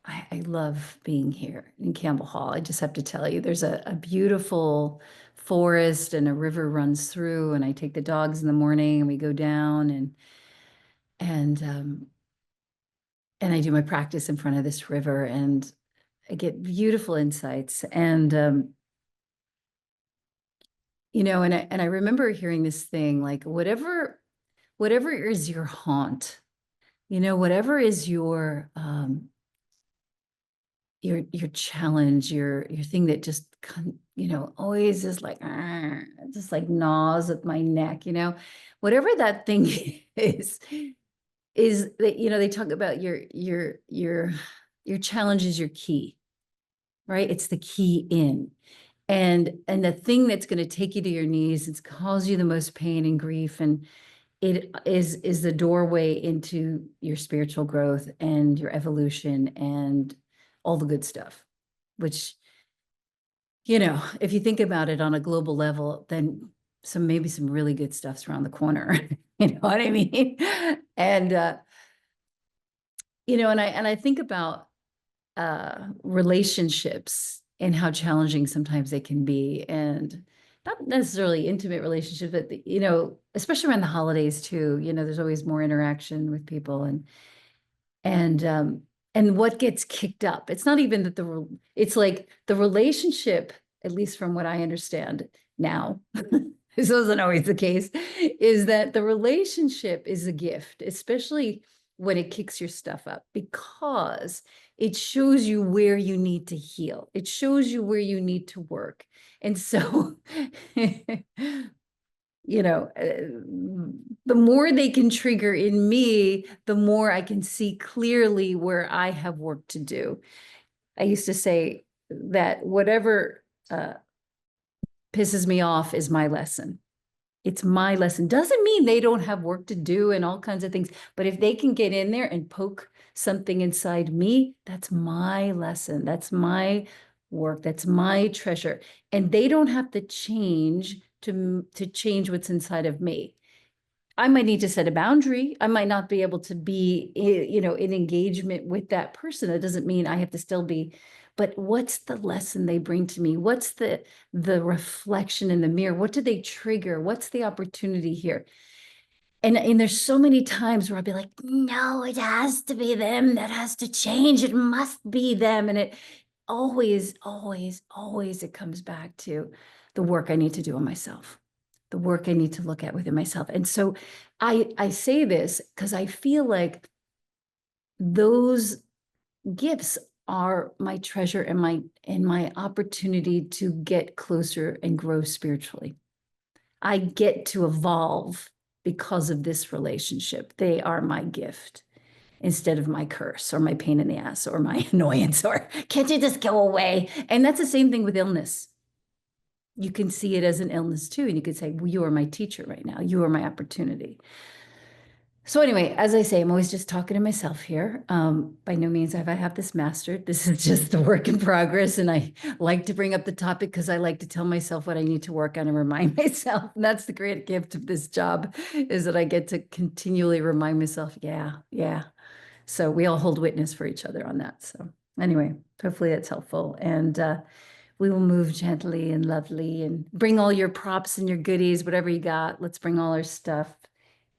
I love being here in Campbell Hall. I just have to tell you, there's a beautiful forest and a river runs through, and I take the dogs in the morning and we go down and um, and I do my practice in front of this river, and I get beautiful insights. And and I remember hearing this thing like whatever is your haunt, whatever is your challenge, your thing that just always is like just like gnaws at my neck, whatever that thing is that they talk about your challenge is your key, right? It's the key in. And the thing that's going to take you to your knees, it's cause you the most pain and grief, and it is the doorway into your spiritual growth and your evolution and all the good stuff, which, if you think about it on a global level, then maybe some really good stuff's around the corner. You know what I mean? And and I think about relationships and how challenging sometimes they can be, and not necessarily intimate relationships, but especially around the holidays too. There's always more interaction with people, and what gets kicked up. It's not even that it's like the relationship, at least from what I understand now, this wasn't always the case, is that the relationship is a gift, especially when it kicks your stuff up, because it shows you where you need to heal. It shows you where you need to work. And so, the more they can trigger in me, the more I can see clearly where I have work to do. I used to say that whatever pisses me off is my lesson. It's my lesson. Doesn't mean they don't have work to do and all kinds of things, but if they can get in there and poke something inside me, that's my lesson. That's my work. That's my treasure. And they don't have to change to change what's inside of me. I might need to set a boundary. I might not be able to be, in engagement with that person. That doesn't mean I have to still be, but what's the lesson they bring to me? What's the reflection in the mirror? What do they trigger? What's the opportunity here? And there's so many times where I'll be like, no, it has to be them. That has to change. It must be them. And it always, always, always, it comes back to the work I need to do on myself, the work I need to look at within myself. And so I say this because I feel like those gifts are my treasure and my opportunity to get closer and grow spiritually. I get to evolve because of this relationship. They are my gift instead of my curse or my pain in the ass or my annoyance or can't you just go away? And that's the same thing with illness. You can see it as an illness too. And you could say, well, you are my teacher right now. You are my opportunity. So anyway, as I say, I'm always just talking to myself here. By no means have I have this mastered. This is just the work in progress. And I like to bring up the topic because I like to tell myself what I need to work on and remind myself. And that's the great gift of this job, is that I get to continually remind myself, yeah. So we all hold witness for each other on that. So anyway, hopefully that's helpful. And we will move gently and lovely and bring all your props and your goodies, whatever you got. Let's bring all our stuff,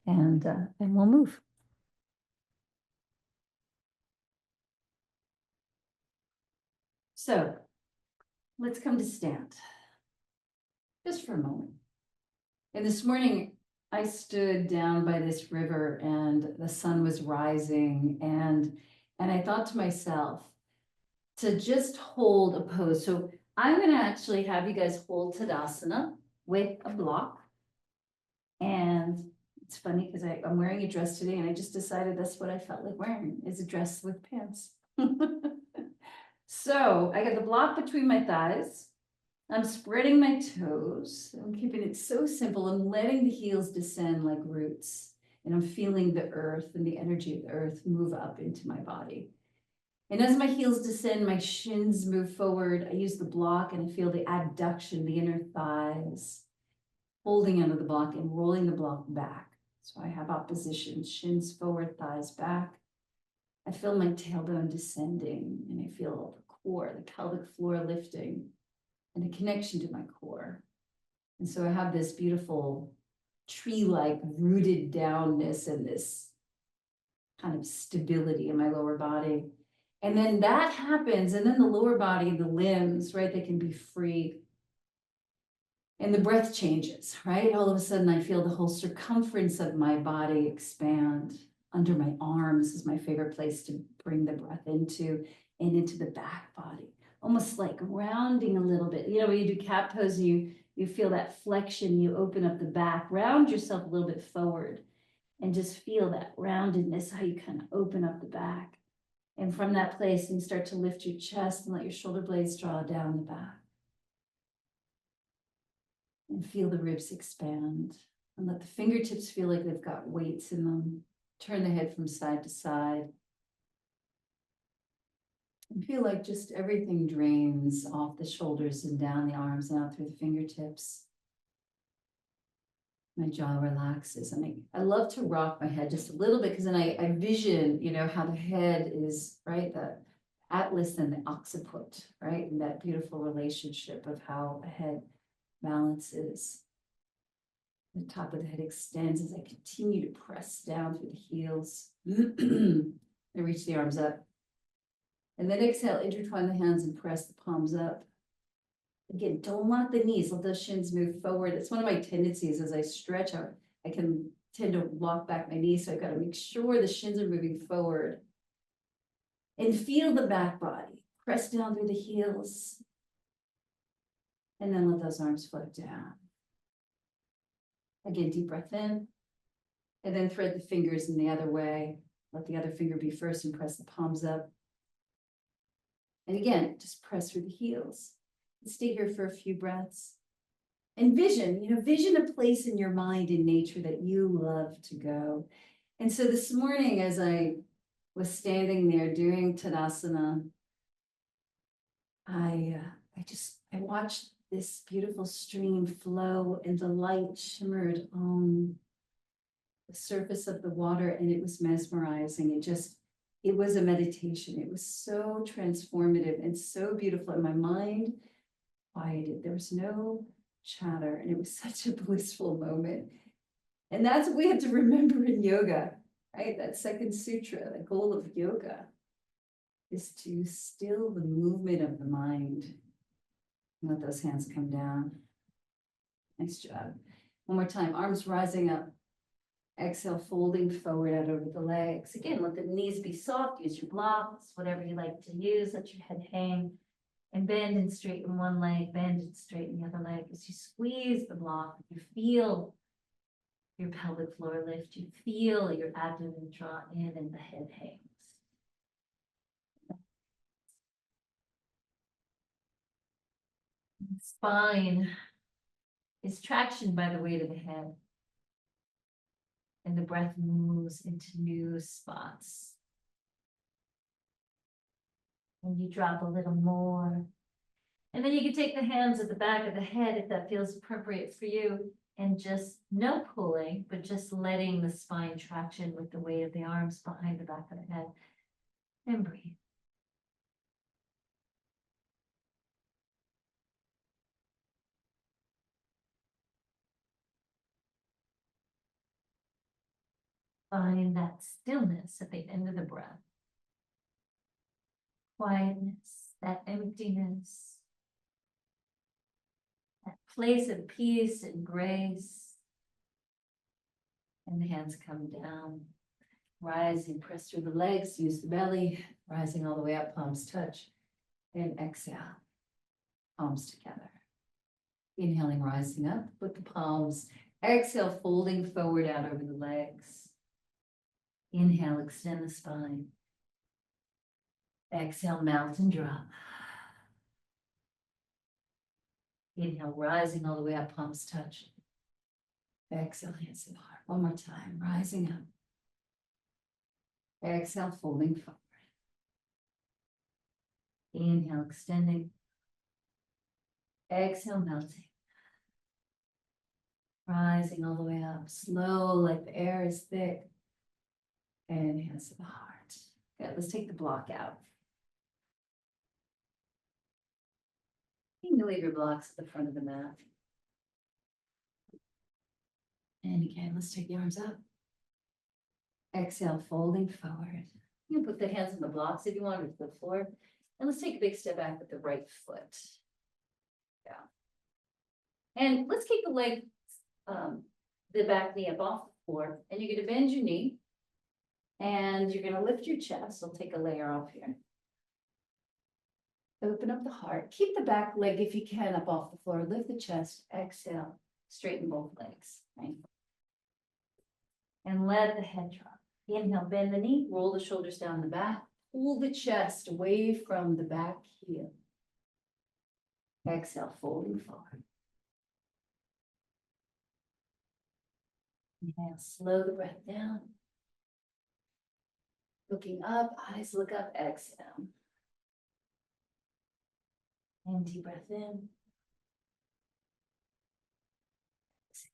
and we'll move. So let's come to stand just for a moment. And this morning I stood down by this river and the sun was rising, and I thought to myself to just hold a pose. So I'm going to actually have you guys hold Tadasana with a block. And it's funny because I'm wearing a dress today and I just decided that's what I felt like wearing, is a dress with pants. So I got the block between my thighs. I'm spreading my toes. I'm keeping it so simple. I'm letting the heels descend like roots. And I'm feeling the earth and the energy of the earth move up into my body. And as my heels descend, my shins move forward. I use the block and I feel the abduction, the inner thighs, holding onto the block and rolling the block back. So I have opposition, shins forward, thighs back. I feel my tailbone descending, and I feel the core, the pelvic floor lifting, and a connection to my core. And so I have this beautiful tree-like rooted downness and this kind of stability in my lower body. And then that happens, and then the lower body, the limbs, right, they can be free. And the breath changes, right? All of a sudden I feel the whole circumference of my body expand. Under my arms is my favorite place to bring the breath into, and into the back body, almost like rounding a little bit. You know, when you do cat pose, you feel that flexion, you open up the back, round yourself a little bit forward, and just feel that roundedness, how you kind of open up the back. And from that place, you start to lift your chest and let your shoulder blades draw down the back. And feel the ribs expand. And let the fingertips feel like they've got weights in them. Turn the head from side to side. And feel like just everything drains off the shoulders and down the arms and out through the fingertips. My jaw relaxes. And I love to rock my head just a little bit, because then I vision, you know, how the head is, right, the atlas and the occiput, right? And that beautiful relationship of how the head balances. The top of the head extends as I continue to press down through the heels. I reach the arms up. And then exhale, intertwine the hands and press the palms up. Again, don't lock the knees, let those shins move forward. It's one of my tendencies as I stretch out. I can tend to lock back my knees, so I've got to make sure the shins are moving forward. And feel the back body. Press down through the heels. And then let those arms float down. Again, deep breath in. And then thread the fingers in the other way. Let the other finger be first and press the palms up. And again, just press through the heels. Stay here for a few breaths. And vision, you know, vision a place in your mind in nature that you love to go. And so this morning, as I was standing there doing Tadasana, I watched this beautiful stream flow, and the light shimmered on the surface of the water, and it was mesmerizing. It was a meditation. It was so transformative and so beautiful. And my mind quieted. There was no chatter, and it was such a blissful moment. And that's what we have to remember in yoga, right? That second sutra, the goal of yoga is to still the movement of the mind. And let those hands come down. Nice job. One more time, arms rising up. Exhale, folding forward out over the legs. Again, let the knees be soft. Use your blocks, whatever you like to use. Let your head hang. And bend and straighten one leg, bend and straighten the other leg. As you squeeze the block, you feel your pelvic floor lift. You feel your abdomen draw in and the head hangs. Spine is traction by the weight of the head. And the breath moves into new spots. And you drop a little more. And then you can take the hands at the back of the head if that feels appropriate for you. And just no pulling, but just letting the spine traction with the weight of the arms behind the back of the head. And breathe. Find that stillness at the end of the breath. Quietness, that emptiness, that place of peace and grace. And the hands come down. Rising, press through the legs, use the belly, rising all the way up, palms touch. And exhale, palms together. Inhaling, rising up with the palms. Exhale, folding forward out over the legs. Inhale, extend the spine. Exhale, melt and drop. Inhale, rising all the way up, palms touch. Exhale, hands to the heart. One more time, rising up. Exhale, folding forward. Inhale, extending. Exhale, melting. Rising all the way up, slow, like the air is thick. And hands to the heart. Good, let's take the block out. You can leave your blocks at the front of the mat. And again, let's take the arms up. Exhale, folding forward. You can put the hands on the blocks if you want, or to the floor. And let's take a big step back with the right foot. Yeah. And let's keep the leg, the back knee up off the floor. And you're going to bend your knee. And you're going to lift your chest. I'll take a layer off here. Open up the heart. Keep the back leg, if you can, up off the floor. Lift the chest. Exhale. Straighten both legs. Right? And let the head drop. Inhale, bend the knee, roll the shoulders down the back, pull the chest away from the back heel. Exhale, folding forward. Inhale, slow the breath down. Looking up, eyes look up, exhale. Empty breath in. Exhale.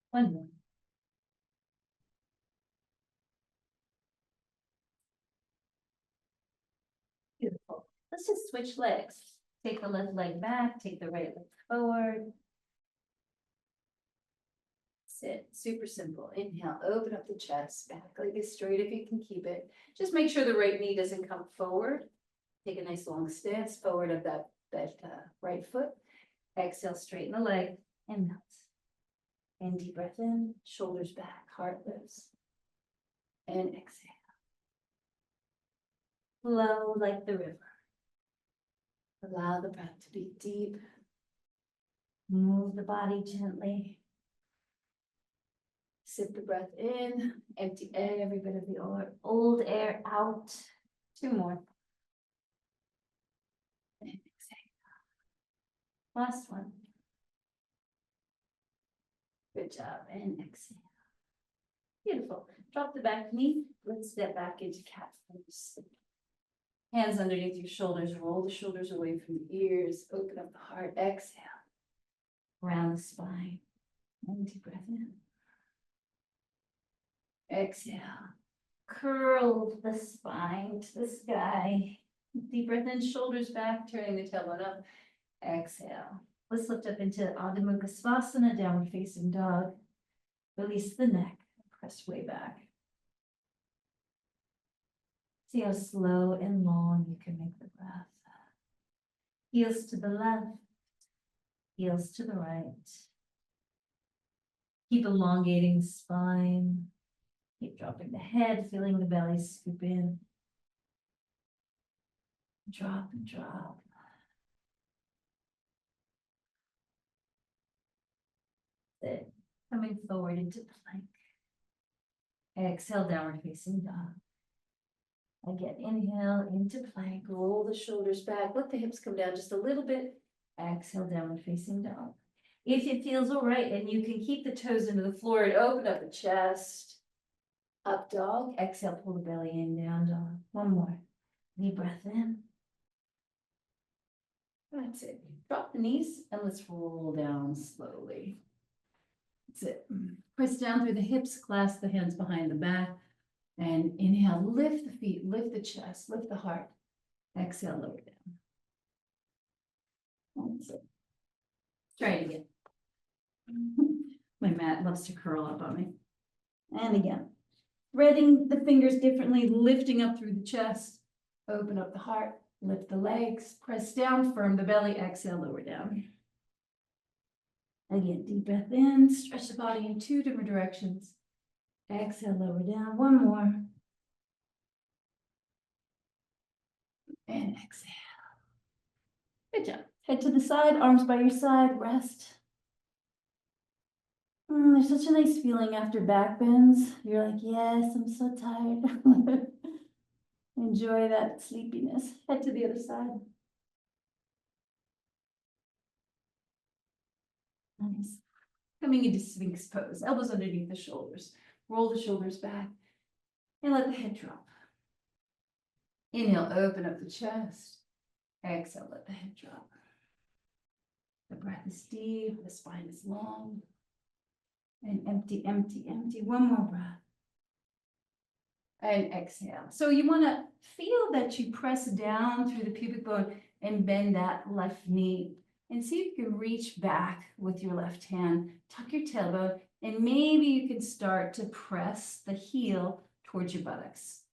One more. Beautiful. Let's just switch legs. Take the left leg back, take the right leg forward. Sit, super simple. Inhale, open up the chest, back leg is straight if you can keep it. Just make sure the right knee doesn't come forward. Take a nice long stance forward of that right foot. Exhale, straighten the leg and melt. And deep breath in, shoulders back, heart lifts. And exhale. Flow like the river. Allow the breath to be deep. Move the body gently. Sip the breath in, empty every bit of the old air out. Two more. And exhale. Last one. Good job. And exhale. Beautiful. Drop the back knee. Let's step back into cat pose. Hands underneath your shoulders. Roll the shoulders away from the ears. Open up the heart. Exhale. Round the spine. And deep breath in. Exhale. Curl the spine to the sky. Deep breath in, shoulders back, turning the tailbone up. Exhale. Let's lift up into Adho Mukha Svanasana, downward facing dog. Release the neck, press way back. See how slow and long you can make the breath. Heels to the left, heels to the right. Keep elongating the spine. Keep dropping the head, feeling the belly scoop in. Drop and drop. Sit. Coming forward into plank. Exhale, downward facing dog. Again, inhale into plank, roll the shoulders back, let the hips come down just a little bit. Exhale, downward facing dog. If it feels all right and you can keep the toes into the floor and open up the chest. Up dog, exhale, pull the belly in, down dog. One more. Deep breath in. That's it. Drop the knees and let's roll down slowly. That's it. Press down through the hips, clasp the hands behind the back. And inhale, lift the feet, lift the chest, lift the heart. Exhale, lower down. That's it. Try it again. My mat loves to curl up on me. And again. Threading the fingers differently, lifting up through the chest. Open up the heart, lift the legs, press down, firm the belly, exhale, lower down. Again, deep breath in, stretch the body in two different directions. Exhale, lower down. One more. And exhale. Good job. Head to the side, arms by your side, rest. There's such a nice feeling after back bends. You're like, yes, I'm so tired. Enjoy that sleepiness. Head to the other side. Nice. Coming into Sphinx pose, elbows underneath the shoulders. Roll the shoulders back and let the head drop. Inhale, open up the chest. Exhale, let the head drop. The breath is deep, the spine is long. And empty, empty, empty. One more breath. And exhale. So you want to feel that you press down through the pubic bone and bend that left knee. And see if you can reach back with your left hand, tuck your tailbone, and maybe you can start to press the heel towards your buttocks.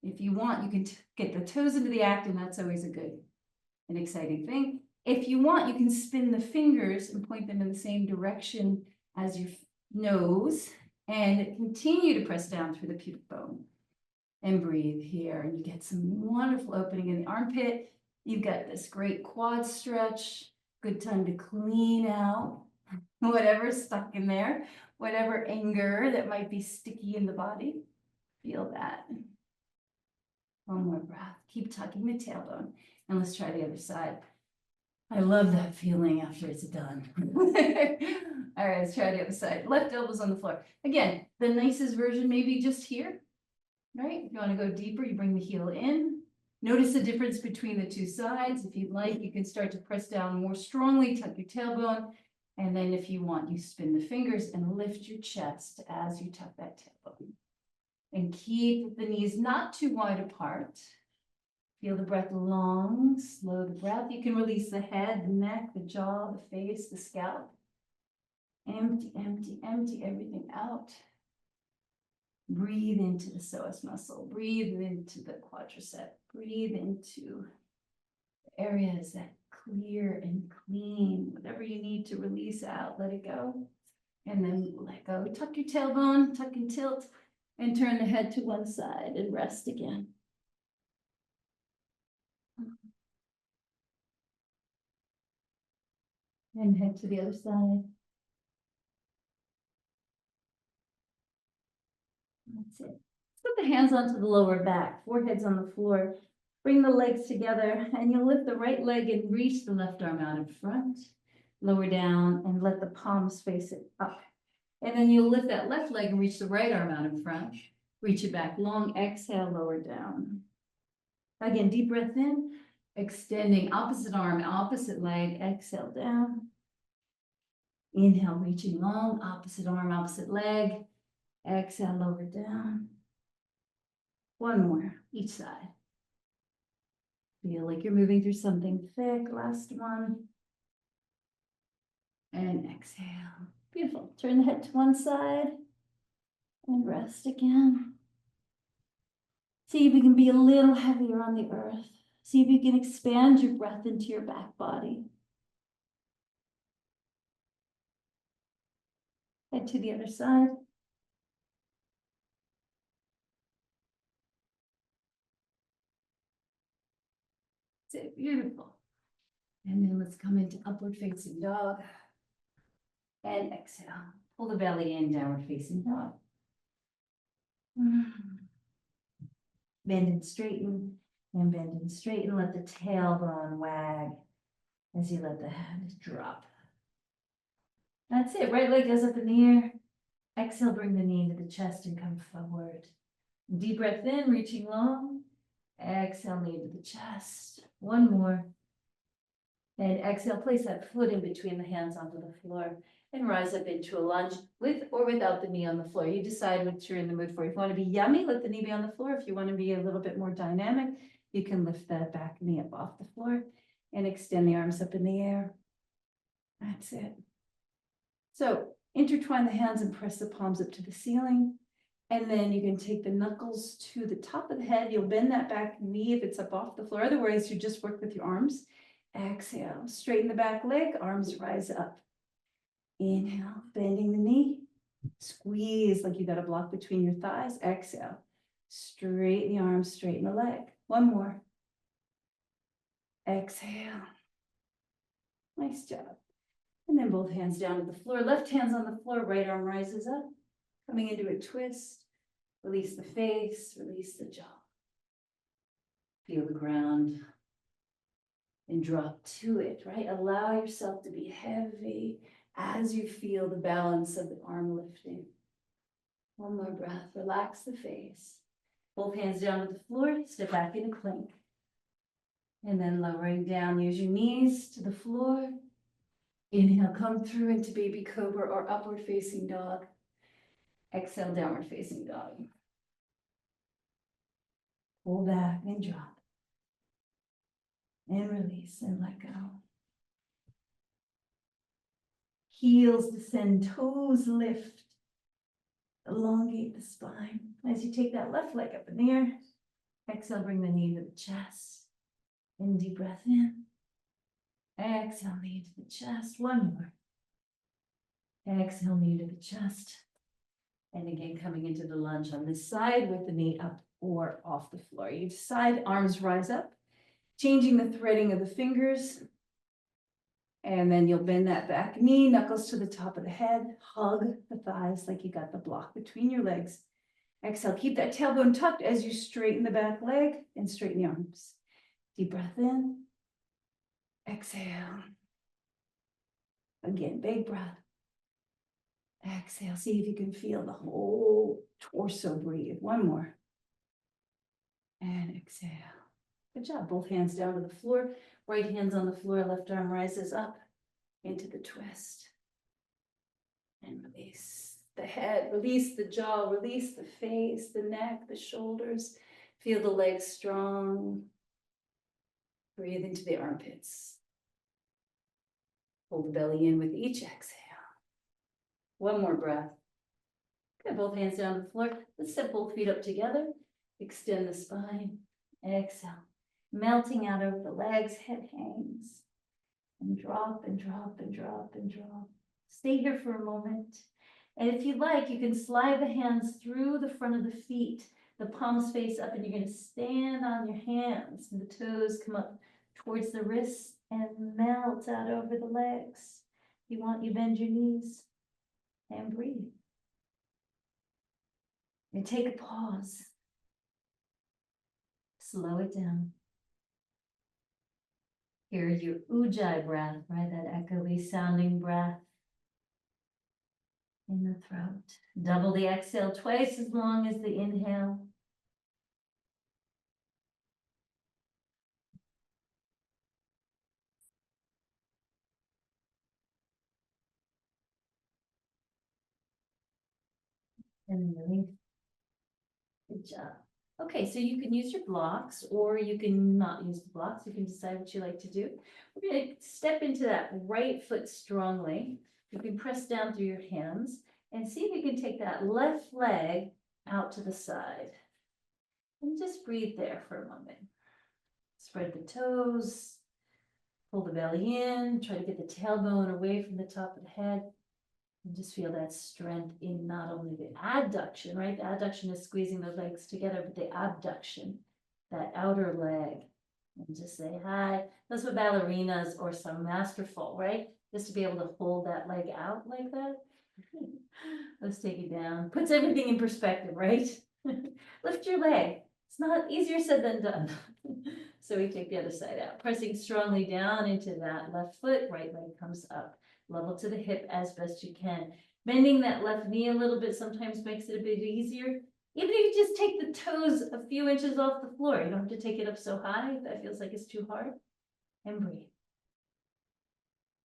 If you want, you can get the toes into the act, and that's always a good and exciting thing. If you want, you can spin the fingers and point them in the same direction as your nose and continue to press down through the pubic bone. And breathe here, and you get some wonderful opening in the armpit. You've got this great quad stretch. Good time to clean out whatever's stuck in there, whatever anger that might be sticky in the body. Feel that. One more breath. Keep tucking the tailbone, and let's try the other side. I love that feeling after it's done. All right, let's try the other side. Left elbow's on the floor. Again, the nicest version maybe just here. Right, if you want to go deeper, you bring the heel in. Notice the difference between the two sides. If you'd like, you can start to press down more strongly, tuck your tailbone. And then if you want, you spin the fingers and lift your chest as you tuck that tailbone. And keep the knees not too wide apart. Feel the breath long, slow the breath. You can release the head, the neck, the jaw, the face, the scalp. Empty, empty, empty everything out. Breathe into the psoas muscle, breathe into the quadricep, breathe into the areas that clear and clean, whatever you need to release out, let it go. And then let go, tuck your tailbone, tuck and tilt, and turn the head to one side and rest again. And head to the other side. That's it. Put the hands onto the lower back, forehead's on the floor. Bring the legs together, and you'll lift the right leg and reach the left arm out in front. Lower down and let the palms face it up. And then you'll lift that left leg and reach the right arm out in front. Reach it back long, exhale, lower down. Again, deep breath in, extending opposite arm, opposite leg, exhale down. Inhale, reaching long, opposite arm, opposite leg. Exhale, lower down. One more, each side. Feel like you're moving through something thick. Last one. And exhale. Beautiful. Turn the head to one side and rest again. See if you can be a little heavier on the earth. See if you can expand your breath into your back body. Head to the other side. That's it. Beautiful. And then let's come into upward facing dog. And exhale. Pull the belly in, downward facing dog. Bend and straighten, and bend and straighten. Let the tailbone wag as you let the head drop. That's it. Right leg goes up in the air. Exhale, bring the knee to the chest and come forward. Deep breath in, reaching long. Exhale, knee to the chest. One more. And exhale, place that foot in between the hands onto the floor and rise up into a lunge with or without the knee on the floor. You decide what you're in the mood for. If you want to be yummy, let the knee be on the floor. If you want to be a little bit more dynamic, you can lift that back knee up off the floor and extend the arms up in the air. That's it. So intertwine the hands and press the palms up to the ceiling. And then you can take the knuckles to the top of the head. You'll bend that back knee if it's up off the floor. Otherwise, you just work with your arms. Exhale, straighten the back leg, arms rise up. Inhale, bending the knee. Squeeze like you got a block between your thighs. Exhale, straighten the arms, straighten the leg. One more. Exhale. Nice job. And then both hands down to the floor. Left hand's on the floor, right arm rises up. Coming into a twist. Release the face, release the jaw. Feel the ground. And drop to it, right? Allow yourself to be heavy as you feel the balance of the arm lifting. One more breath, relax the face. Both hands down to the floor, step back in a plank. And then lowering down, use your knees to the floor. Inhale, come through into baby cobra or upward facing dog. Exhale, downward facing dog. Pull back and drop. And release and let go. Heels descend, toes lift. Elongate the spine. As you take that left leg up in the air, exhale, bring the knee to the chest. In deep breath in. Exhale, knee to the chest. One more. Exhale, knee to the chest. And again, coming into the lunge on this side with the knee up or off the floor. You decide, arms rise up, changing the threading of the fingers. And then you'll bend that back knee, knuckles to the top of the head, hug the thighs like you got the block between your legs. Exhale, keep that tailbone tucked as you straighten the back leg and straighten the arms. Deep breath in. Exhale. Again, big breath. Exhale, see if you can feel the whole torso breathe. One more. And exhale. Good job. Both hands down to the floor. Right hand's on the floor, left arm rises up into the twist. And release the head, release the jaw, release the face, the neck, the shoulders. Feel the legs strong. Breathe into the armpits. Hold the belly in with each exhale. One more breath. Good, both hands down to the floor. Let's step both feet up together. Extend the spine. Exhale. Melting out over the legs, head hangs. And drop and drop and drop and drop. Stay here for a moment. And if you like, you can slide the hands through the front of the feet, the palms face up, and you're going to stand on your hands. And the toes come up towards the wrists and melt out over the legs. If you want, you bend your knees and breathe. And take a pause. Slow it down. Hear your ujjayi breath, right? That echoey sounding breath in the throat. Double the exhale, twice as long as the inhale. And release. Good job. Okay, so you can use your blocks or you can not use the blocks. You can decide what you like to do. We're going to step into that right foot strongly. You can press down through your hands and see if you can take that left leg out to the side. And just breathe there for a moment. Spread the toes, pull the belly in, try to get the tailbone away from the top of the head. And just feel that strength in not only the adduction, right? The adduction is squeezing the legs together, but the abduction, that outer leg. And just say hi. That's what ballerinas or some masterful, right? Just to be able to hold that leg out like that. Let's take it down. Puts everything in perspective, right? Lift your leg. It's not easier said than done. So we take the other side out, pressing strongly down into that left foot, right leg comes up. Level to the hip as best you can. Bending that left knee a little bit sometimes makes it a bit easier. Even if you just take the toes a few inches off the floor, you don't have to take it up so high if that feels like it's too hard. And breathe.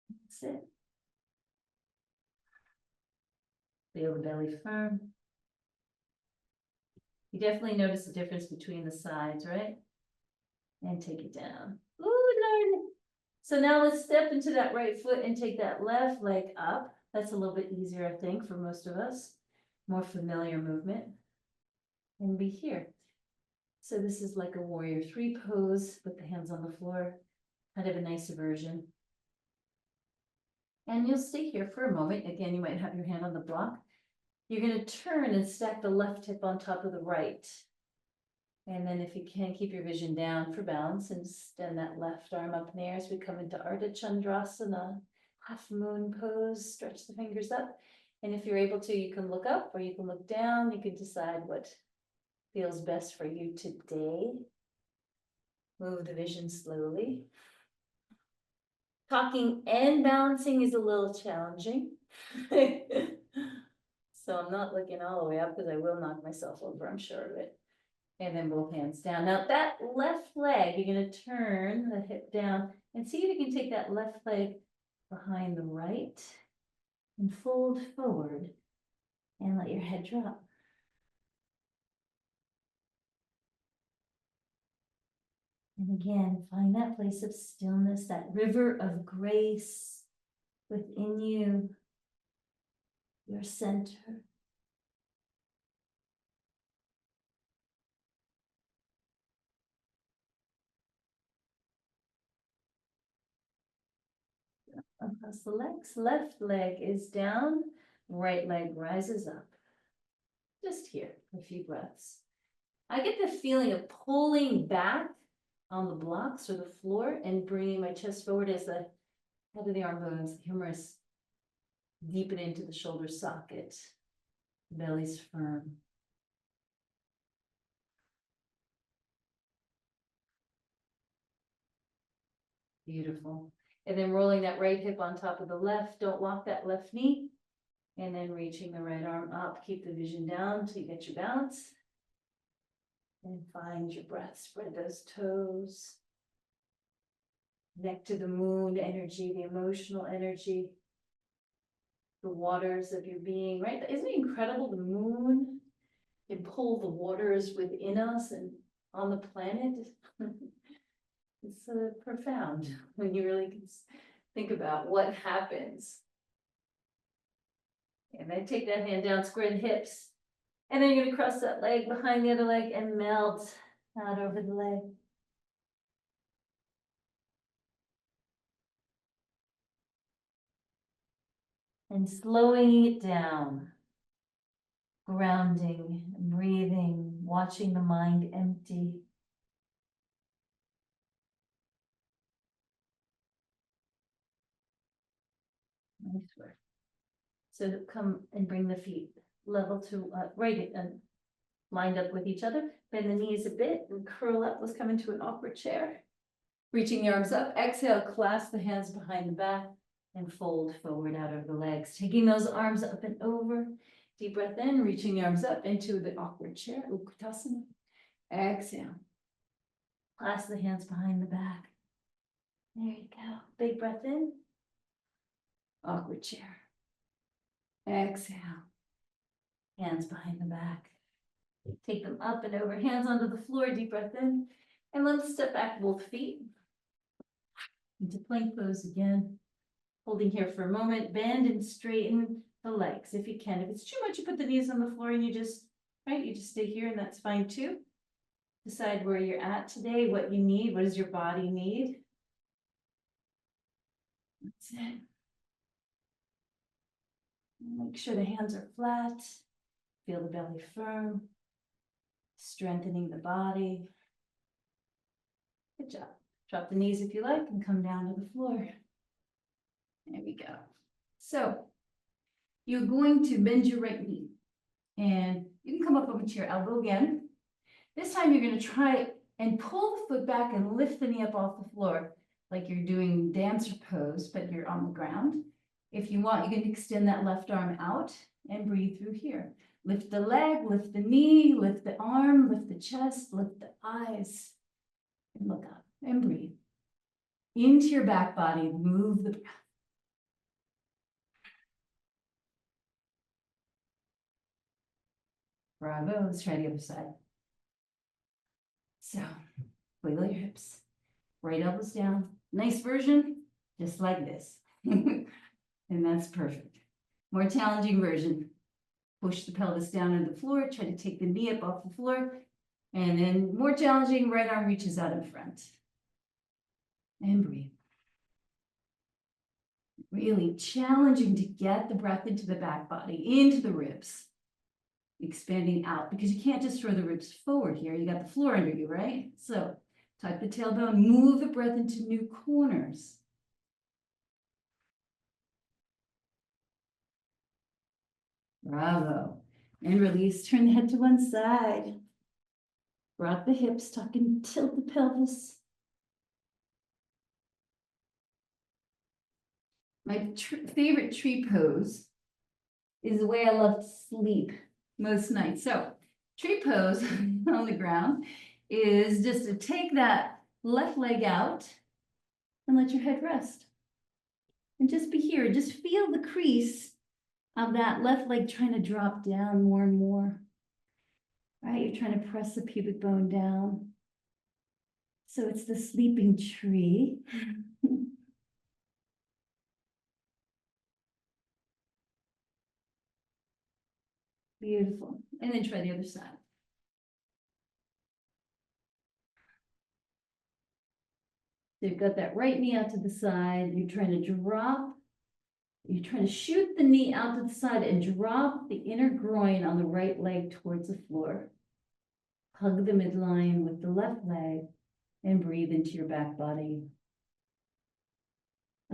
That's it. Feel the belly firm. You definitely notice the difference between the sides, right? And take it down. Ooh, Lord. So now let's step into that right foot and take that left leg up. That's a little bit easier, I think, for most of us. More familiar movement. And be here. So this is like a warrior three pose with the hands on the floor. Kind of a nicer version. And you'll stay here for a moment. Again, you might have your hand on the block. You're going to turn and stack the left hip on top of the right. And then if you can, keep your vision down for balance and extend that left arm up in the air as we come into Ardha Chandrasana, half moon pose, stretch the fingers up. And if you're able to, you can look up or you can look down. You can decide what feels best for you today. Move the vision slowly. Talking and balancing is a little challenging. So I'm not looking all the way up because I will knock myself over, I'm sure of it. And then both hands down. Now that left leg, you're going to turn the hip down and see if you can take that left leg behind the right and fold forward and let your head drop. And again, find that place of stillness, that river of grace within you, your center. Across the legs, left leg is down, right leg rises up. Just here for a few breaths. I get the feeling of pulling back on the blocks or the floor and bringing my chest forward as the head of the arm bones, the humerus deepen into the shoulder socket. Belly's firm. Beautiful. And then rolling that right hip on top of the left. Don't lock that left knee. And then reaching the right arm up. Keep the vision down until you get your balance. And find your breath. Spread those toes. Neck to the moon energy, the emotional energy. The waters of your being, right? Isn't it incredible? The moon can pull the waters within us and on the planet. It's profound when you really can think about what happens. And then take that hand down, square the hips. And then you're going to cross that leg behind the other leg and melt out over the leg. And slowing it down. Grounding, breathing, watching the mind empty. Nice work. So come and bring the feet level to right and lined up with each other. Bend the knees a bit and curl up. Let's come into an awkward chair. Reaching the arms up. Exhale, clasp the hands behind the back and fold forward out over the legs. Taking those arms up and over. Deep breath in, reaching the arms up into the awkward chair. Utkatasana. Exhale. Clasp the hands behind the back. There you go. Big breath in. Awkward chair. Exhale. Hands behind the back. Take them up and over. Hands onto the floor. Deep breath in. And let's step back both feet. Into plank pose again. Holding here for a moment. Bend and straighten the legs if you can. If it's too much, you put the knees on the floor and you just stay here, and that's fine too. Decide where you're at today, what you need, what does your body need. That's it. Make sure the hands are flat. Feel the belly firm. Strengthening the body. Good job. Drop the knees if you like and come down to the floor. There we go. So you're going to bend your right knee. And you can come up over to your elbow again. This time you're going to try and pull the foot back and lift the knee up off the floor like you're doing dancer pose, but you're on the ground. If you want, you can extend that left arm out and breathe through here. Lift the leg, lift the knee, lift the arm, lift the chest, lift the eyes, and look up and breathe. Into your back body, move the breath. Bravo, let's try the other side. So, wiggle your hips. Right elbows down. Nice version, just like this. And that's perfect. More challenging version. Push the pelvis down on the floor. Try to take the knee up off the floor. And then more challenging, right arm reaches out in front. And breathe. Really challenging to get the breath into the back body, into the ribs. Expanding out, because you can't just throw the ribs forward here. You got the floor under you, right? So tuck the tailbone, move the breath into new corners. Bravo. And release, turn the head to one side. Rock the hips, tuck and tilt the pelvis. My favorite tree pose is the way I love to sleep most nights. So tree pose on the ground is just to take that left leg out and let your head rest. And just be here, just feel the crease of that left leg trying to drop down more and more. Right, you're trying to press the pubic bone down. So it's the sleeping tree. Beautiful. And then try the other side. So you've got that right knee out to the side. You're trying to drop. You're trying to shoot the knee out to the side and drop the inner groin on the right leg towards the floor. Hug the midline with the left leg and breathe into your back body.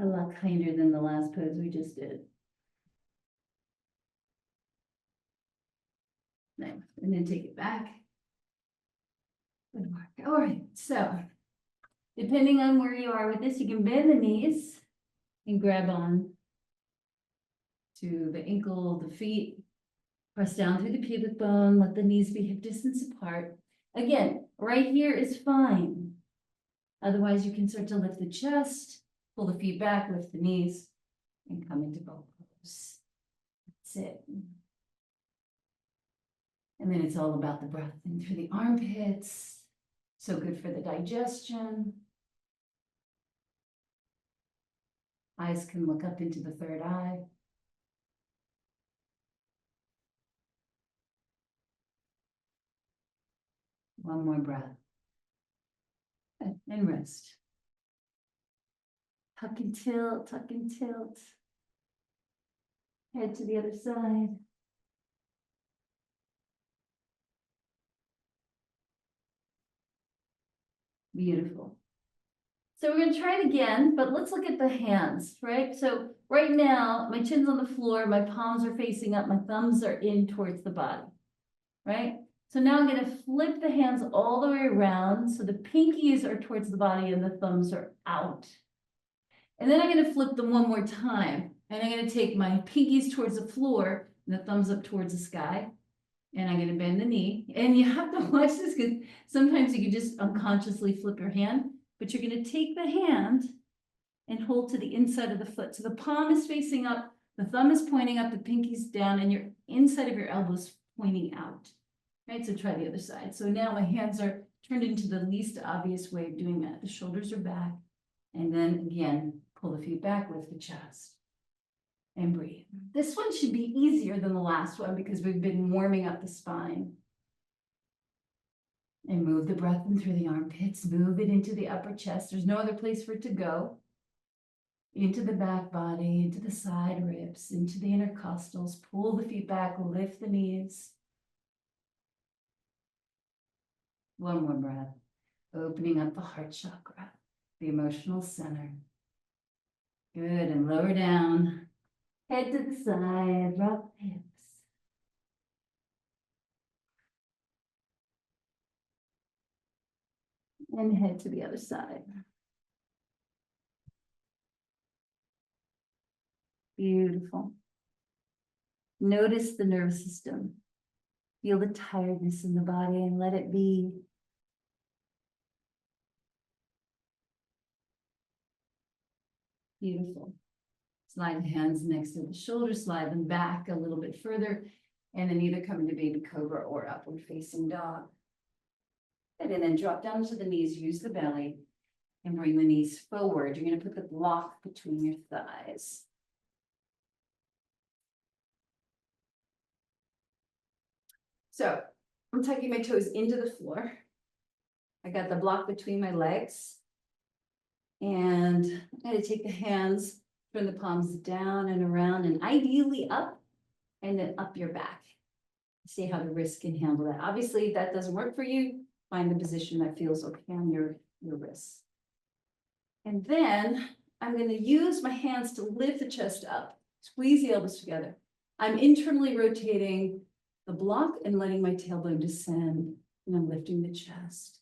A lot kinder than the last pose we just did. Nice. And then take it back. Good work. All right, so depending on where you are with this, you can bend the knees and grab on to the ankle, the feet, press down through the pubic bone, let the knees be hip distance apart. Again, right here is fine. Otherwise, you can start to lift the chest, pull the feet back, lift the knees, and come into bow pose. That's it. And then it's all about the breath in through the armpits. So good for the digestion. Eyes can look up into the third eye. One more breath. And rest. Tuck and tilt, tuck and tilt. Head to the other side. Beautiful. So we're going to try it again, but let's look at the hands, right? So right now, my chin's on the floor, my palms are facing up, my thumbs are in towards the body, right? So now I'm going to flip the hands all the way around. So the pinkies are towards the body and the thumbs are out. And then I'm going to flip them one more time. And I'm going to take my pinkies towards the floor and the thumbs up towards the sky. And I'm going to bend the knee. And you have to watch this because sometimes you can just unconsciously flip your hand. But you're going to take the hand and hold to the inside of the foot. So the palm is facing up, the thumb is pointing up, the pinky's down, and your inside of your elbows pointing out. Right, so try the other side. So now my hands are turned into the least obvious way of doing that. The shoulders are back. And then again, pull the feet back, lift the chest. And breathe. This one should be easier than the last one because we've been warming up the spine. And move the breath in through the armpits, move it into the upper chest. There's no other place for it to go. Into the back body, into the side ribs, into the intercostals. Pull the feet back, lift the knees. One more breath, opening up the heart chakra, the emotional center. Good, and lower down, head to the side, rock the hips. And head to the other side. Beautiful. Notice the nervous system. Feel the tiredness in the body and let it be. Beautiful. Slide the hands next to the shoulders, slide them back a little bit further, and then either come into baby cobra or upward facing dog. And then drop down to the knees, use the belly, and bring the knees forward. You're going to put the block between your thighs. So I'm tucking my toes into the floor. I got the block between my legs. And I'm going to take the hands, turn the palms down and around, and ideally up, and then up your back. See how the wrist can handle that. Obviously, if that doesn't work for you, find the position that feels okay on your wrists. And then I'm going to use my hands to lift the chest up, squeeze the elbows together. I'm internally rotating the block and letting my tailbone descend, and I'm lifting the chest.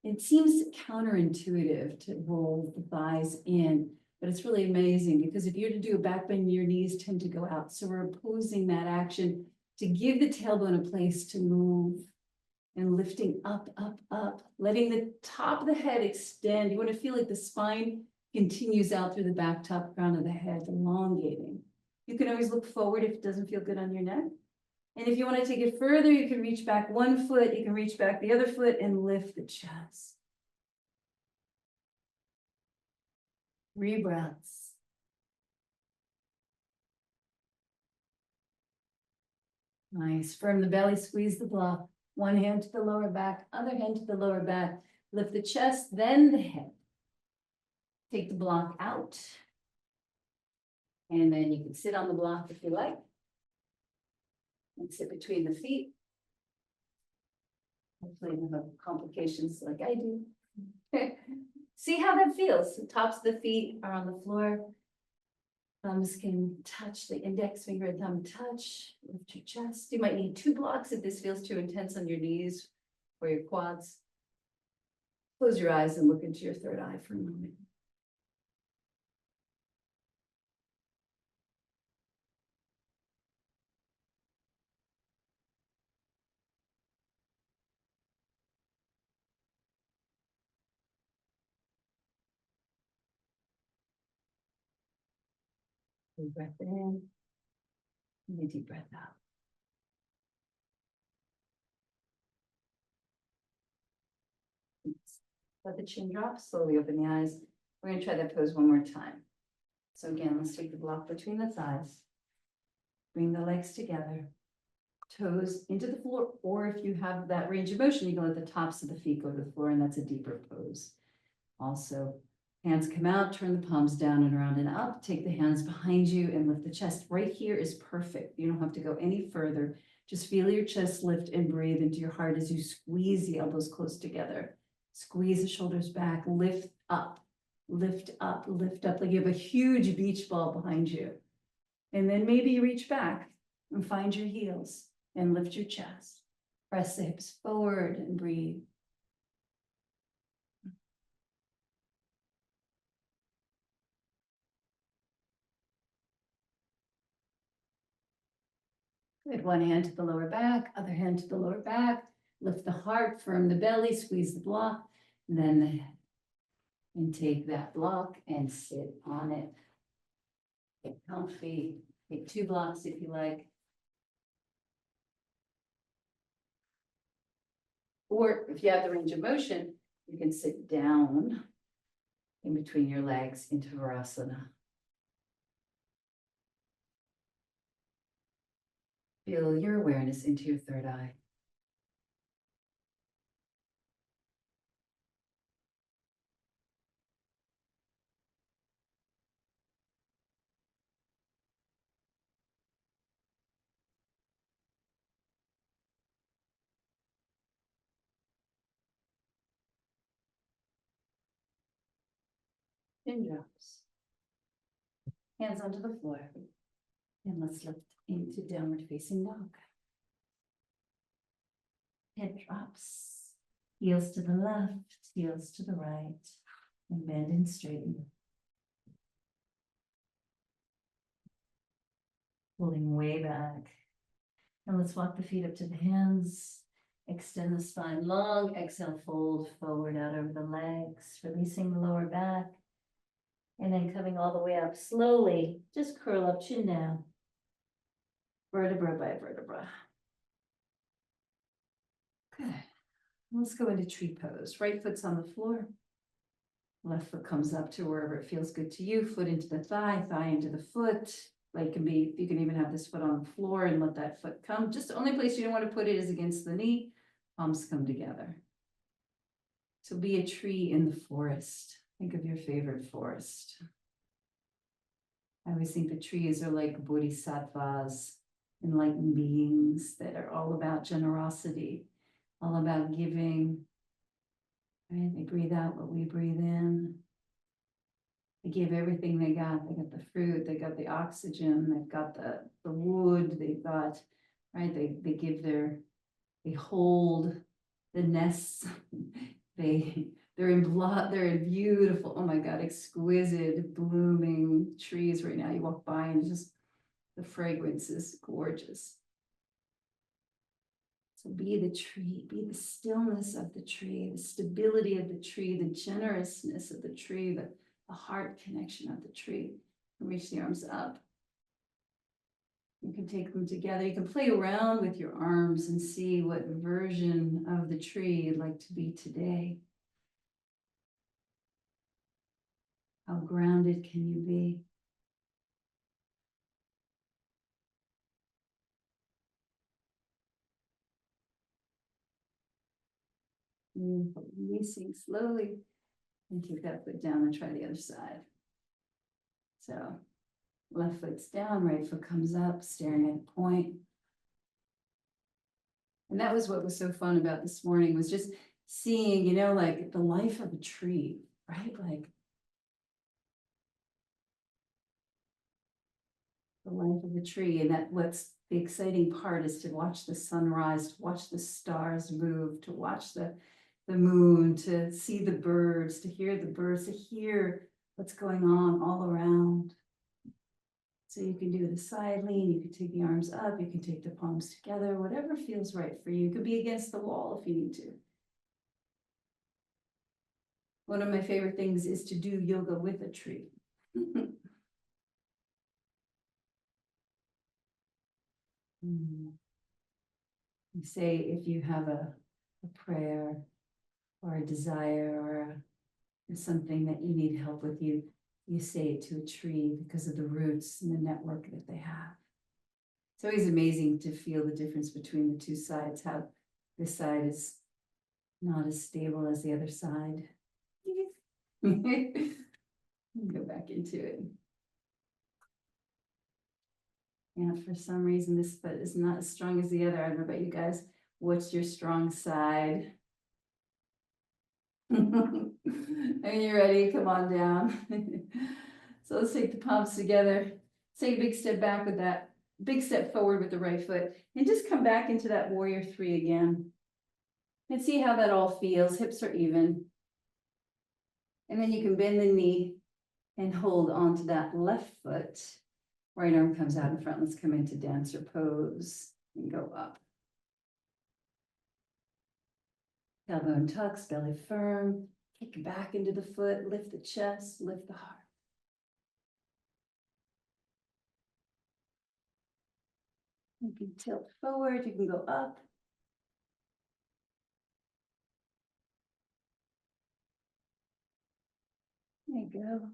It seems counterintuitive to roll the thighs in, but it's really amazing because if you're to do a back bend, your knees tend to go out. So we're opposing that action to give the tailbone a place to move and lifting up, up, up, letting the top of the head extend. You want to feel like the spine continues out through the back top crown of the head, elongating. You can always look forward if it doesn't feel good on your neck. And if you want to take it further, you can reach back one foot, you can reach back the other foot and lift the chest. 3 breaths. Nice. Firm the belly, squeeze the block. One hand to the lower back, other hand to the lower back. Lift the chest, then the head. Take the block out. And then you can sit on the block if you like. And sit between the feet. Hopefully you don't have complications like I do. See how that feels. The tops of the feet are on the floor. Thumbs can touch, the index finger and thumb touch. Lift your chest. You might need 2 blocks if this feels too intense on your knees or your quads. Close your eyes and look into your third eye for a moment. Deep breath in, and a deep breath out. Let the chin drop, slowly open the eyes. We're gonna try that pose one more time. So again, let's take the block between the thighs. Bring the legs together. Toes into the floor, or if you have that range of motion, you can let the tops of the feet go to the floor, and that's a deeper pose. Also, hands come out, turn the palms down and around and up. Take the hands behind you and lift the chest. Right here is perfect. You don't have to go any further. Just feel your chest lift and breathe into your heart as you squeeze the elbows close together. Squeeze the shoulders back, lift up, lift up, lift up, like you have a huge beach ball behind you. And then maybe you reach back and find your heels and lift your chest. Press the hips forward and breathe. Good, one hand to the lower back, other hand to the lower back. Lift the heart, firm the belly, squeeze the block, and then the head. And take that block and sit on it. Get comfy. Take 2 blocks if you like. Or if you have the range of motion, you can sit down in between your legs into Virasana. Feel your awareness into your third eye. Chin drops. Hands onto the floor. And let's lift into downward facing dog. Head drops. Heels to the left, heels to the right. And bend and straighten. Pulling way back. And let's walk the feet up to the hands. Extend the spine long. Exhale, fold forward out over the legs, releasing the lower back. And then coming all the way up slowly, just curl up, chin down. Vertebra by vertebra. Good. Let's go into tree pose. Right foot's on the floor. Left foot comes up to wherever it feels good to you. Foot into the thigh, thigh into the foot. Like can be, you can even have this foot on the floor and let that foot come. Just the only place you don't want to put it is against the knee. Palms come together. So be a tree in the forest. Think of your favorite forest. I always think the trees are like bodhisattvas, enlightened beings that are all about generosity, all about giving. Right? They breathe out what we breathe in. They give everything they got. They got the fruit, they got the oxygen, they've got the wood, they've got, right? They give they hold the nests. They're in beautiful, oh my God, exquisite blooming trees right now. You walk by and just the fragrance is gorgeous. So be the tree, be the stillness of the tree, the stability of the tree, the generousness of the tree, the heart connection of the tree. Reach the arms up. You can take them together. You can play around with your arms and see what version of the tree you'd like to be today. How grounded can you be? Releasing slowly, and take that foot down and try the other side. So left foot's down, right foot comes up, staring at a point. And that was what was so fun about this morning, was just seeing, you know, like the life of a tree, right? Like the life of a tree. And that what's the exciting part is to watch the sunrise, to watch the stars move, to watch the moon, to see the birds, to hear the birds, to hear what's going on all around. So you can do the side lean, you can take the arms up, you can take the palms together, whatever feels right for you. You could be against the wall if you need to. One of my favorite things is to do yoga with a tree. You say if you have a prayer or a desire or something that you need help with, you say it to a tree because of the roots and the network that they have. It's always amazing to feel the difference between the two sides, how this side is not as stable as the other side. Go back into it. Yeah, for some reason this foot is not as strong as the other. I don't know about you guys. What's your strong side? And you're ready, come on down. So let's take the palms together. Take a big step back with that, big step forward with the right foot, and just come back into that warrior three again. And see how that all feels. Hips are even. And then you can bend the knee and hold onto that left foot. Right arm comes out in front. Let's come into dancer pose and go up. Tailbone tucks, belly firm. Kick back into the foot, lift the chest, lift the heart. You can tilt forward, you can go up. There you go.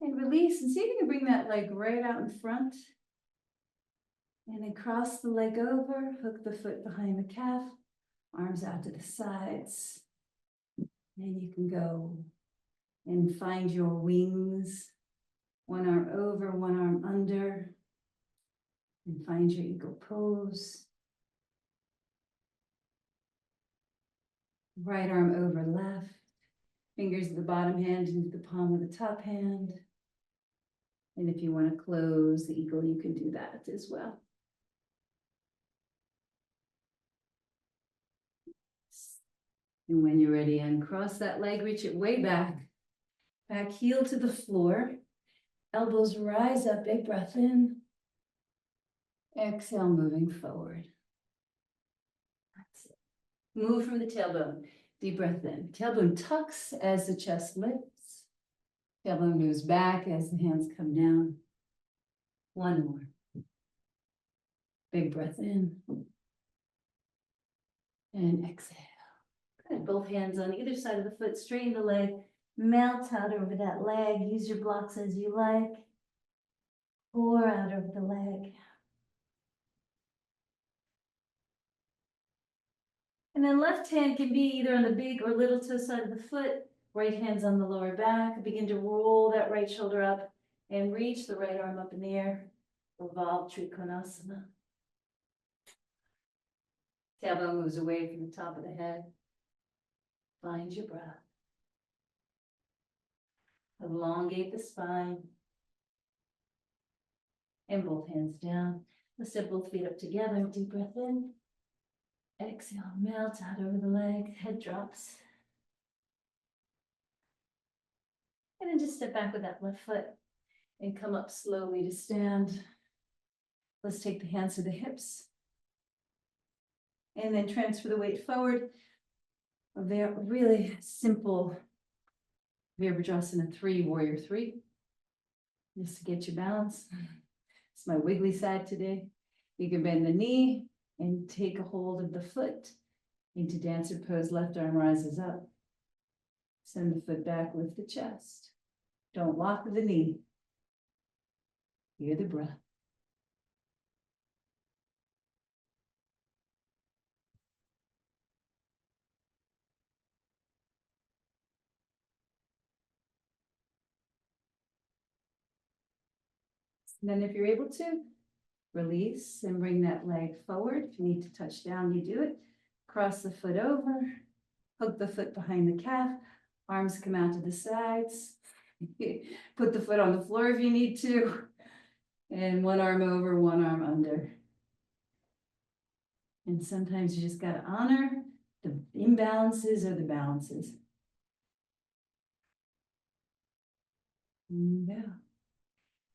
And release, and see if you can bring that leg right out in front. And then cross the leg over, hook the foot behind the calf, arms out to the sides. And you can go and find your wings. One arm over, one arm under. And find your eagle pose. Right arm over left. Fingers of the bottom hand into the palm of the top hand. And if you want to close the eagle, you can do that as well. And when you're ready, uncross that leg, reach it way back. Back heel to the floor. Elbows rise up, big breath in. Exhale, moving forward. That's it. Move from the tailbone. Deep breath in. Tailbone tucks as the chest lifts. Tailbone moves back as the hands come down. One more. Big breath in. And exhale. Good. Both hands on either side of the foot. Straighten the leg. Melt out over that leg. Use your blocks as you like. Pour out over the leg. And then left hand can be either on the big or little toe side of the foot. Right hand's on the lower back. Begin to roll that right shoulder up and reach the right arm up in the air. Revolve Trikonasana. Tailbone moves away from the top of the head. Find your breath. Elongate the spine. And both hands down. Let's step both feet up together. Deep breath in. Exhale, melt out over the leg. Head drops. And then just step back with that left foot and come up slowly to stand. Let's take the hands to the hips. And then transfer the weight forward. A very really simple Virabhadrasana 3, warrior 3. Just to get your balance. It's my wiggly side today. You can bend the knee and take a hold of the foot into dancer pose. Left arm rises up. Send the foot back, lift the chest. Don't lock the knee. Hear the breath. And then if you're able to, release and bring that leg forward. If you need to touch down, you do it. Cross the foot over, hook the foot behind the calf, arms come out to the sides. Put the foot on the floor if you need to. And one arm over, one arm under. And sometimes you just gotta honor the imbalances or the balances. Yeah.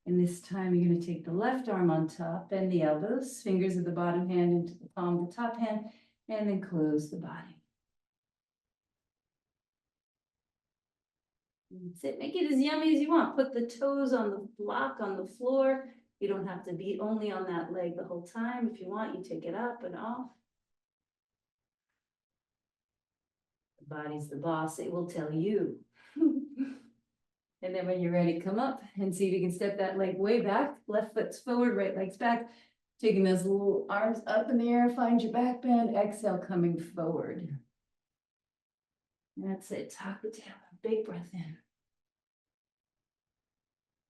And this time you're gonna take the left arm on top, bend the elbows, fingers of the bottom hand into the palm of the top hand, and then close the body. That's it. Make it as yummy as you want. Put the toes on the block on the floor. You don't have to be only on that leg the whole time. If you want, you take it up and off. The body's the boss. It will tell you. And then when you're ready, come up and see if you can step that leg way back. Left foot's forward, right leg's back. Taking those little arms up in the air, find your back bend. Exhale, coming forward. That's it. Tuck it down. Big breath in.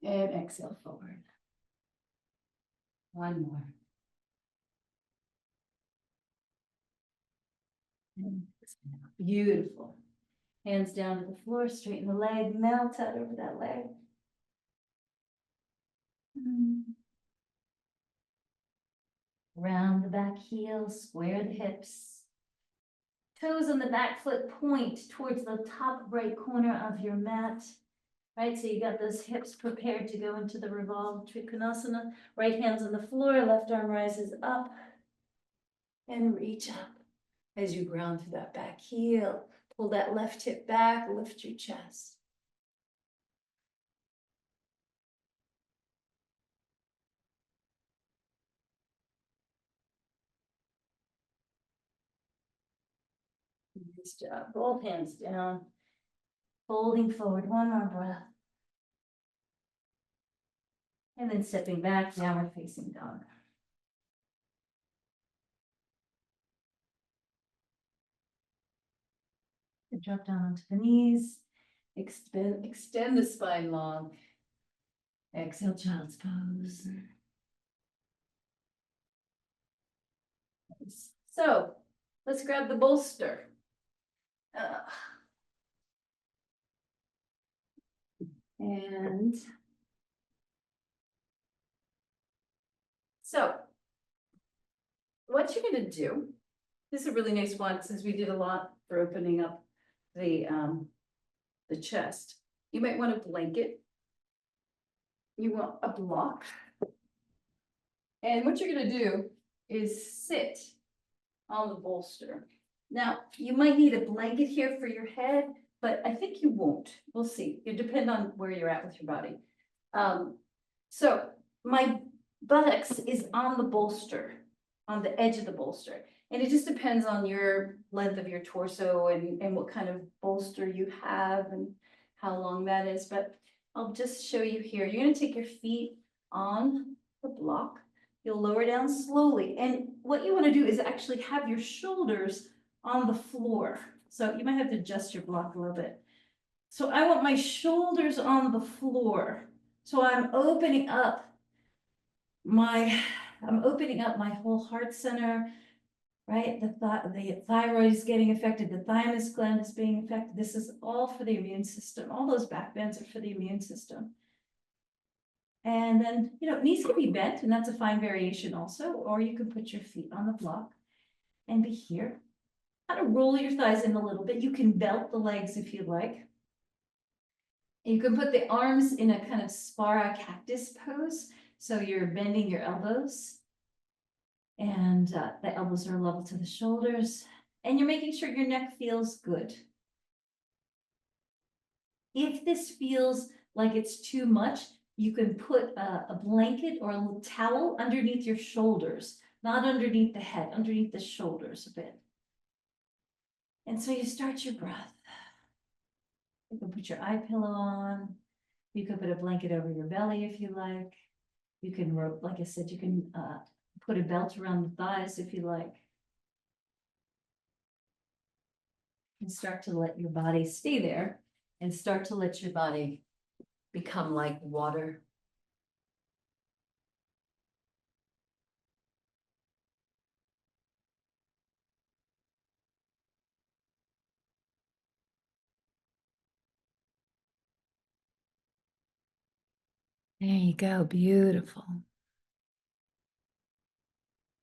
And exhale forward. One more. And beautiful. Hands down to the floor, straighten the leg, melt out over that leg. Round the back heel, square the hips. Toes on the back foot point towards the top right corner of your mat. Right, so you got those hips prepared to go into the revolved Trikonasana. Right hand's on the floor, left arm rises up. And reach up as you ground through that back heel. Pull that left hip back, lift your chest. Nice job. Both hands down. Folding forward, one more breath. And then stepping back, downward facing dog. Drop down onto the knees. Extend the spine long. Exhale, child's pose. Nice. So let's grab the bolster. And so what you're going to do, this is a really nice one since we did a lot for opening up the chest. You might want a blanket. You want a block. And what you're going to do is sit on the bolster. Now, you might need a blanket here for your head, but I think you won't. We'll see. It depends on where you're at with your body. So my buttocks is on the bolster, on the edge of the bolster. And it just depends on your length of your torso and what kind of bolster you have and how long that is. But I'll just show you here. You're going to take your feet on the block. You'll lower down slowly. And what you want to do is actually have your shoulders on the floor. So you might have to adjust your block a little bit. So I want my shoulders on the floor. So I'm opening up my whole heart center, right? The thyroid is getting affected. The thymus gland is being affected. This is all for the immune system. All those back bends are for the immune system. And then, knees can be bent, and that's a fine variation also, or you can put your feet on the block and be here. Kind of roll your thighs in a little bit. You can belt the legs if you like. And you can put the arms in a kind of spara cactus pose. So you're bending your elbows and the elbows are level to the shoulders, and you're making sure your neck feels good. If this feels like it's too much, you can put a blanket or a little towel underneath your shoulders, not underneath the head, underneath the shoulders a bit. And so you start your breath. You can put your eye pillow on. You could put a blanket over your belly if you like. You can rope, like I said, you can put a belt around the thighs if you like. And start to let your body stay there and start to let your body become like water. There you go, beautiful.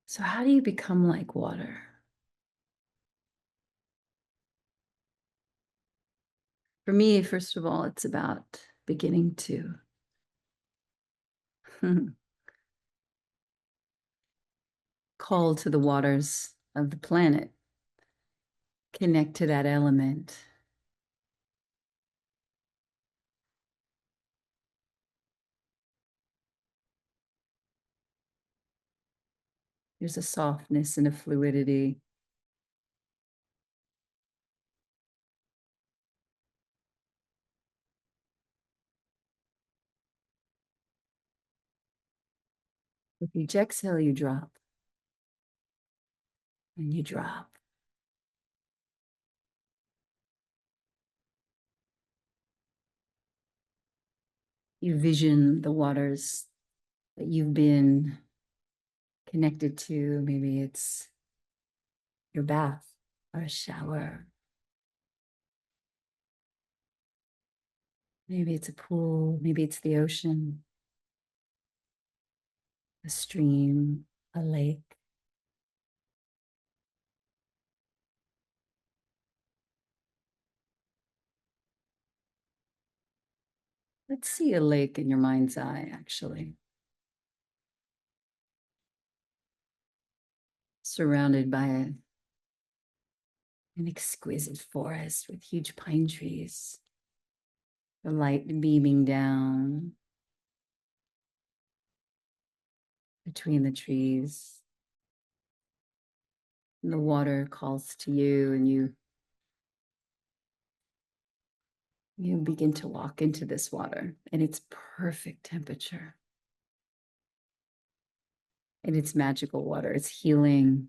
So how do you become like water? For me, first of all, it's about beginning to call to the waters of the planet, connect to that element. There's a softness and a fluidity. With each exhale, you drop and you drop. You vision the waters that you've been connected to. Maybe it's your bath or a shower. Maybe it's a pool. Maybe it's the ocean, a stream, a lake. Let's see a lake in your mind's eye, actually. Surrounded by an exquisite forest with huge pine trees, the light beaming down between the trees. And the water calls to you, and you begin to walk into this water, and it's perfect temperature. And it's magical water. It's healing.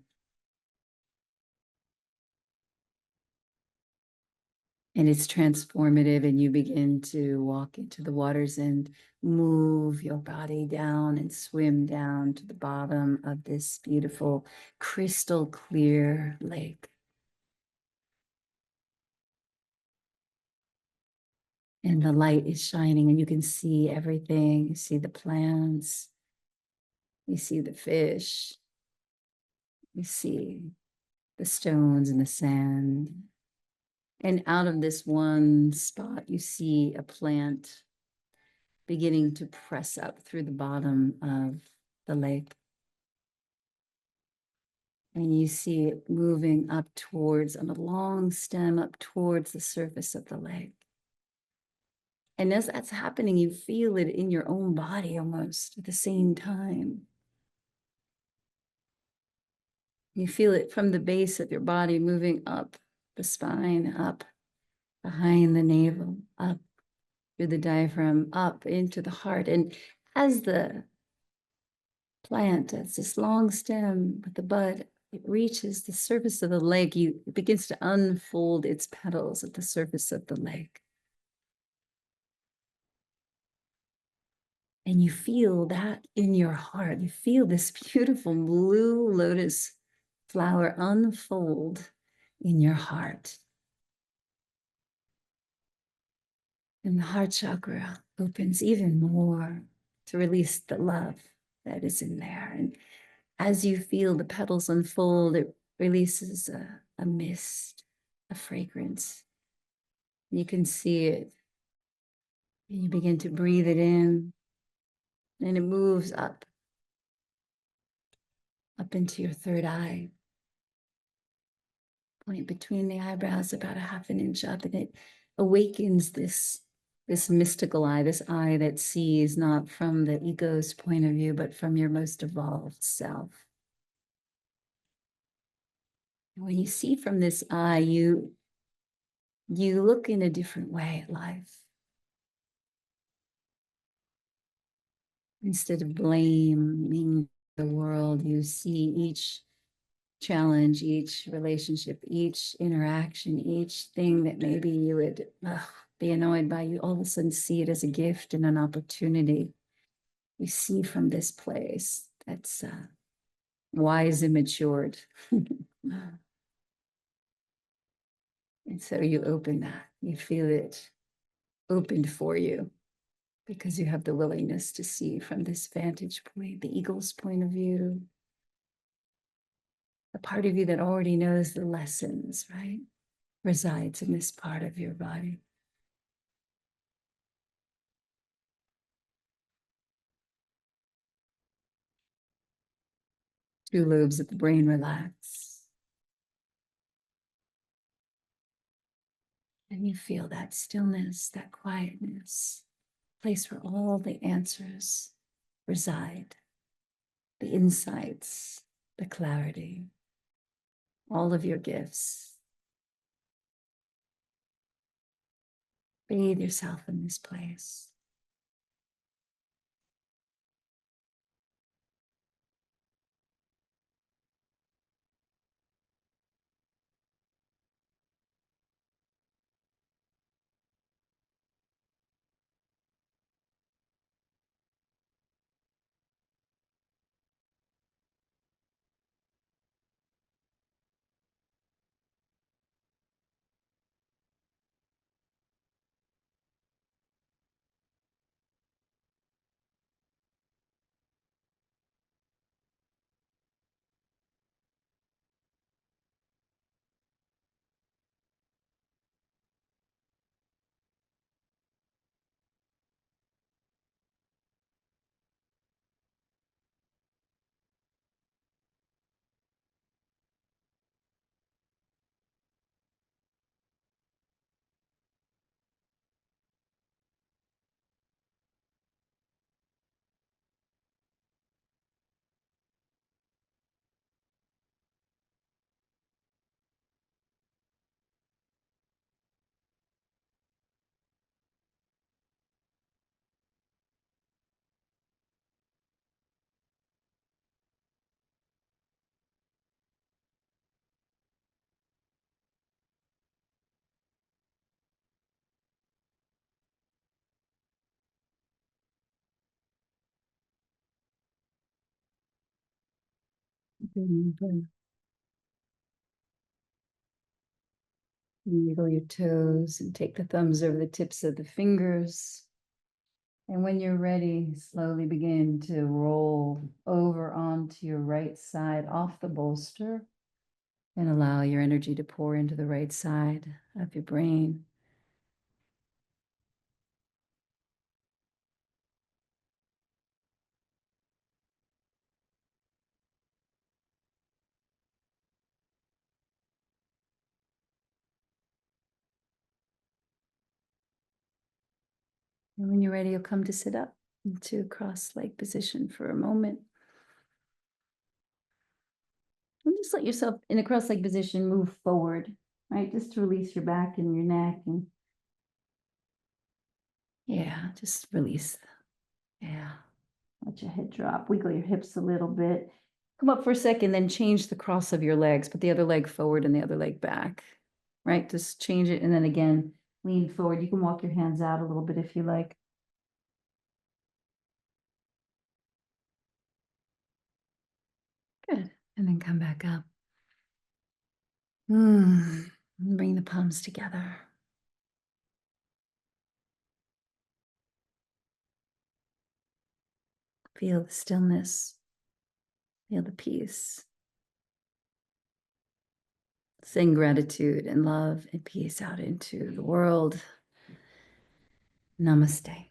And it's transformative, and you begin to walk into the waters and move your body down and swim down to the bottom of this beautiful crystal clear lake. And the light is shining, and you can see everything. You see the plants, you see the fish, you see the stones and the sand. And out of this one spot, you see a plant beginning to press up through the bottom of the lake. And you see it moving up towards, on a long stem, up towards the surface of the lake. And as that's happening, you feel it in your own body almost at the same time. You feel it from the base of your body moving up the spine, up behind the navel, up through the diaphragm, up into the heart. And as the plant, as this long stem with the bud, it reaches the surface of the lake, it begins to unfold its petals at the surface of the lake. And you feel that in your heart. You feel this beautiful blue lotus flower unfold in your heart. And the heart chakra opens even more to release the love that is in there. And as you feel the petals unfold, it releases a mist, a fragrance. You can see it. And you begin to breathe it in, and it moves up into your third eye. Point between the eyebrows, about a half an inch up, and it awakens this mystical eye, this eye that sees not from the ego's point of view, but from your most evolved self. And when you see from this eye, you look in a different way at life. Instead of blaming the world, you see each challenge, each relationship, each interaction, each thing that maybe you would be annoyed by, you all of a sudden see it as a gift and an opportunity. You see from this place that's wise and matured. And so you open that, you feel it opened for you because you have the willingness to see from this vantage point, the eagle's point of view, the part of you that already knows the lessons, right? Resides in this part of your body. Two lobes of the brain relax. And you feel that stillness, that quietness, place where all the answers reside, the insights, the clarity, all of your gifts. Bathe yourself in this place. Wiggle your toes and take the thumbs over the tips of the fingers. And when you're ready, slowly begin to roll over onto your right side off the bolster and allow your energy to pour into the right side of your brain. And when you're ready, you'll come to sit up into cross-leg position for a moment. And just let yourself in a cross-leg position move forward, right? Just to release your back and your neck. And yeah, just release. Yeah. Let your head drop, wiggle your hips a little bit. Come up for a second, then change the cross of your legs. Put the other leg forward and the other leg back, right? Just change it. And then again, lean forward. You can walk your hands out a little bit if you like. Good. And then come back up. Bring the palms together. Feel the stillness. Feel the peace. Send gratitude and love and peace out into the world. Namaste.